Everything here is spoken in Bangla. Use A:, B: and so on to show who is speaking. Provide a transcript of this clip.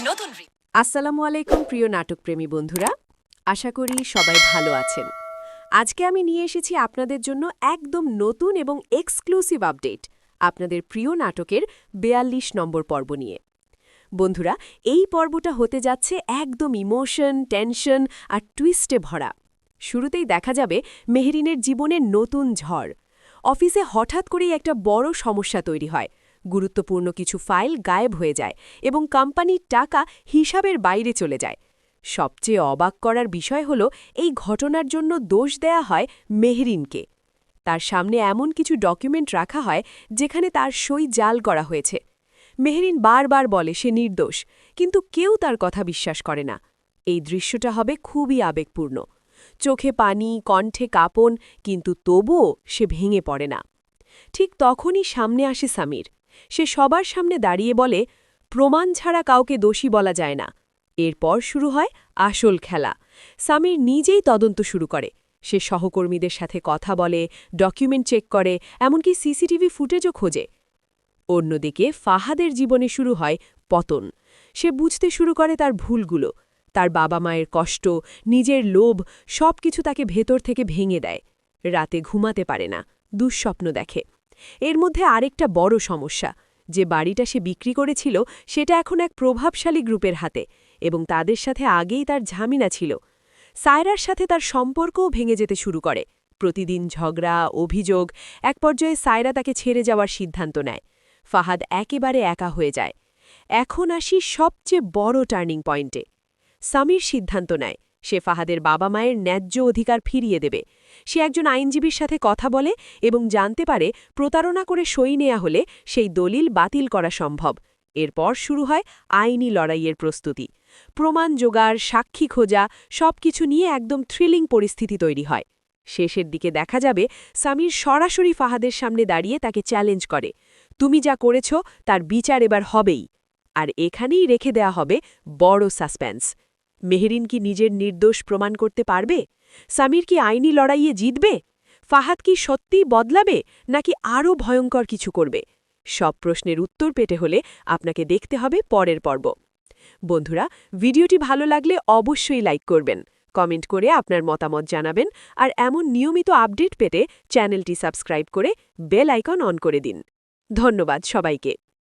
A: নতুন
B: আসসালামু আলাইকুম প্রিয় নাটকপ্রেমী বন্ধুরা, আশা করি সবাই ভালো আছেন। আজকে আমি নিয়ে এসেছি আপনাদের জন্য একদম নতুন এবং এক্সক্লুসিভ আপডেট আপনাদের প্রিয় নাটকের ৪২ নম্বর পর্ব নিয়ে। বন্ধুরা, এই পর্বটা হতে যাচ্ছে একদম ইমোশন, টেনশন আর টুইস্টে ভরা। শুরুতেই দেখা যাবে মেহরিনের জীবনের নতুন ঝড়। অফিসে হঠাৎ করেই একটা বড় সমস্যা তৈরি হয়। গুরুত্বপূর্ণ কিছু ফাইল গায়েব হয়ে যায় এবং কোম্পানির টাকা হিসাবের বাইরে চলে যায়। সবচেয়ে অবাক করার বিষয় হল, এই ঘটনার জন্য দোষ দেয়া হয় মেহরিনকে। তার সামনে এমন কিছু ডকুমেন্ট রাখা হয় যেখানে তার সই জাল করা হয়েছে। মেহরিন বারবার বলে সে নির্দোষ, কিন্তু কেউ তার কথা বিশ্বাস করে না। এই দৃশ্যটা হবে খুবই আবেগপূর্ণ। চোখে পানি, কণ্ঠে কাঁপন, কিন্তু তবুও সে ভেঙে পড়ে না। ঠিক তখনই সামনে আসে সামির। সে সবার সামনে দাঁড়িয়ে বলে, প্রমাণ ছাড়া কাউকে দোষী বলা যায় না। এরপর শুরু হয় আসল খেলা। সামির নিজেই তদন্ত শুরু করে। সে সহকর্মীদের সাথে কথা বলে, ডকুমেন্ট চেক করে, এমনকি সিসিটিভি ফুটেজও খোঁজে। অন্যদিকে ফাহাদের জীবনে শুরু হয় পতন। সে বুঝতে শুরু করে তার ভুলগুলো। তার বাবা মায়ের কষ্ট, নিজের লোভ, সবকিছু তাকে ভেতর থেকে ভেঙে দেয়। রাতে ঘুমাতে পারে না, দুঃস্বপ্ন দেখে। এর মধ্যে আরেকটা বড় সমস্যা, যে বাড়িটা সে বিক্রি করেছিল সেটা এখন এক প্রভাবশালী গ্রুপের হাতে, এবং তাদের সাথে আগেই তার ঝামেলা ছিল। সায়রার সাথে তার সম্পর্কও ভেঙে যেতে শুরু করে। প্রতিদিন ঝগড়া, অভিযোগ। এক পর্যায়ে সায়রা তাকে ছেড়ে যাওয়ার সিদ্ধান্ত নেয়। ফাহাদ একেবারে একা হয়ে যায়। এখন আসি সবচেয়ে বড় টার্নিং পয়েন্টে। সামির সিদ্ধান্ত নেয় সে ফাহাদের বাবা মায়ের ন্যায্য অধিকার ফিরিয়ে দেবে। সে একজন আইনজীবীর সাথে কথা বলে এবং জানতে পারে প্রতারণা করে সই নেয়া হলে সেই দলিল বাতিল করা সম্ভব। এরপর শুরু হয় আইনি লড়াইয়ের প্রস্তুতি। প্রমাণ জোগাড়, সাক্ষী খোঁজা, সবকিছু নিয়ে একদম থ্রিলিং পরিস্থিতি তৈরি হয়। শেষের দিকে দেখা যাবে সামির সরাসরি ফাহাদের সামনে দাঁড়িয়ে তাকে চ্যালেঞ্জ করে, তুমি যা করেছ তার বিচার এবার হবেই। আর এখানেই রেখে দেয়া হবে বড় সাসপেন্স। মেহরিন কি নিজের নির্দোষ প্রমাণ করতে পারবে? সামির কি আইনি লড়াইয়ে জিতবে? ফাহাদ কি সত্যিই বদলাবে, নাকি আরও ভয়ঙ্কর কিছু করবে? সব প্রশ্নের উত্তর পেতে হলে আপনাকে দেখতে হবে পরের পর্ব। বন্ধুরা, ভিডিওটি ভালো লাগলে অবশ্যই লাইক করবেন, কমেন্ট করে আপনার মতামত জানাবেন, আর এমন নিয়মিত আপডেট পেতে চ্যানেলটি সাবস্ক্রাইব করে বেল আইকন অন করে দিন। ধন্যবাদ সবাইকে।